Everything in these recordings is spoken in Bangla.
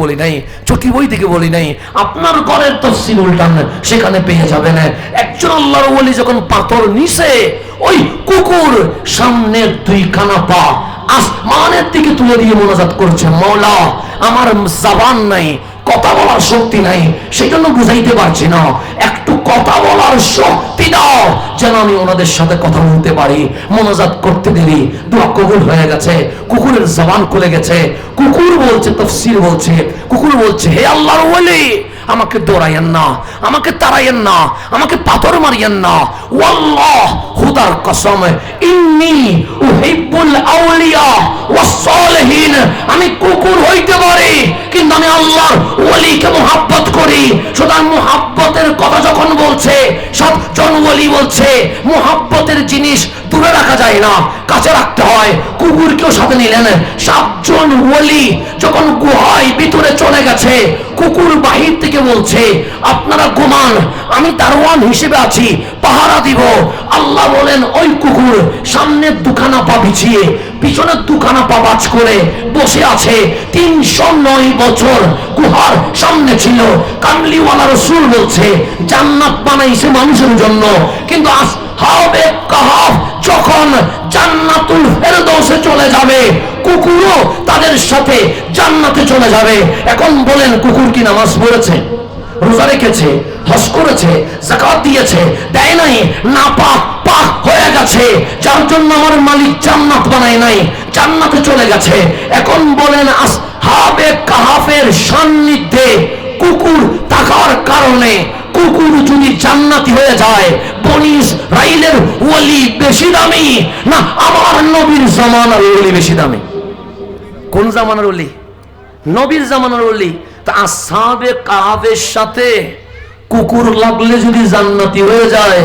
বলি নাই, চটি বই থেকে বলি নাই, আপনার ঘরের তাফসীর উল্টান সেখানে পেয়ে যাবেন। একজন আল্লাহর ওলি যখন পাথর নিছে, ওই কুকুর সামনের দুইখানা পা আসমানের দিকে তুলে দিয়ে মোনাজাত করছে, মওলা আমার জবান নাই, কথা বলার শক্তি নাই, সেই জন্য বুঝাইতে পারছি না, একটু কথা বলার শক্তি দাও যেন আমি ওনাদের সাথে কথা বলতে পারি। মোনাজাত করতে দেরি, দোয়া কবুল হয়ে গেছে, কুকুরের জবান খুলে গেছে। কুকুর বলছে, তাফসীর বলছে, কুকুর বলছে, হে আল্লাহর ওলি, আমাকে দৌড়াইয়েন না, আমাকে তাড়াইয়েন না, আমাকে পাথর মারিয়েন না, ওয়াল্লাহ খুদার কসম, ইন্নী উহিব্বুল আউলিয়া ওয়াস সালিহিন, আমি কুকুর হইতে পারি কিন্তু আমি আল্লাহর ওলিকে মুহাব্বত করি। সুতরাং মুহাব্বতের কথা যখন বলছে, সাতজন ওলি বলছে মুহাব্বতের জিনিস দূরে রাখা যায় না, কাছে রাখতে হয়। কুকুরকেও সাথে নিলেন। সাতজন ওলি যখন গুহায় ভিতরে চলে গেছে, কুকুর বাহির থেকে বলছে, আপনারা ঘুমান, আমি দারোয়ান হিসেবে আছি, পাহারা দিব। আল্লাহ বলেন, ওই কুকুর সামনে দুখানা পা বিছিয়ে পিছনের দুখানা পা বাজ করে বসে আছে। 309 বছর গুহার সামনে ছিল। কামলিওয়ালা রাসূল বলছে, জান্নাত বানাইছে মানুষের জন্য, কিন্তু আসহাবে কাহাফ যখন জান্নাতুল ফেরদৌসে চলে যাবে, কুকুরও তাদের সাথে জান্নাতে চলে যাবে। এখন বলেন, কুকুর কি নামাজ পড়েছে, রোজা রেখেছে, হজ করেছে, যাকাত দিয়েছে, দেয় নাই? না পাক পাক হয়ে গেছে, যার জন্য আমার মালিক জান্নাত বানায় নাই, জান্নাতে চলে গেছে। এখন বলেন, আসহাবে কাহাফের সান্নিধ্যে কুকুর থাকার কারণে কুকুর যদি জান্নাতি হয়ে যায়, বনি ইসরাইলের ওলি বেশি দামি না আমার নবীর জামানার ওলি বেশি দামি? কোন জামানার ওলি? নবীর জামানার ওলি। তা আসহাবে কাহাফের সাথে কুকুর লাগলে যদি জান্নাতি হয়ে যায়,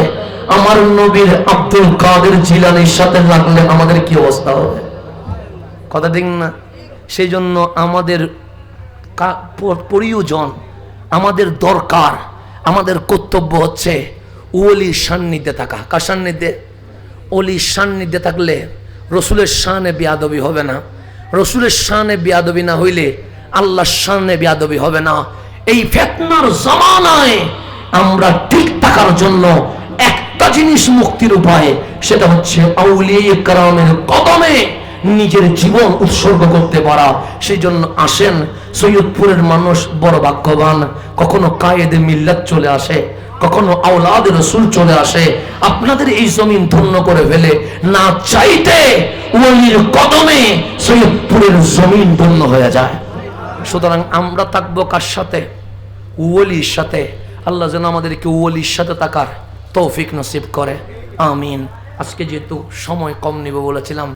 আমার নবীর আব্দুল কাদের জিলানীর সাথে লাগলে আমাদের কি অবস্থা হবে? কথা ঠিক না? সেই জন্য আমাদের প্রয়োজন, আমাদের দরকার, আমাদের কর্তব্য হচ্ছে ওলির সান্নিধ্যে থাকা। কার সান্নিধ্যে? ওলির সান্নিধ্যে থাকলে রসুলের শানে বেয়াদবি হবে না। রসুলের শানে বেয়াদবি না হইলে আল্লাহর শানে বেয়াদবি হবে না। এই ফিতনার জামানায় আমরা ঠিক থাকার জন্য একটা জিনিস মুক্তির উপায়, সেটা হচ্ছে আউলিয়া কেরামের কদমে নিজের জীবন উৎসর্গ করতে পারা। সেই জন্য আসেন, সৈয়দপুরের মানুষ বড় ভাগ্যবান, কখনো কায়েদে মিল্লাত চলে আসে, কখনো আওলাদ রাসূল চলে আসে, আপনাদের এই জমিন ধন্য করে ফেলে। না চাইতে ওলির কদমে সৈয়দপুরের জমিন ধন্য হয়ে যায়। সুতরাং আমরা থাকবো কার সাথে? ওলির সাথে। আল্লাহ যেন আমাদেরকে ওলির সাথে থাকার তৌফিক নসিব করে, আমিন। আজকে যেহেতু সময় কম নিব বলেছিলাম,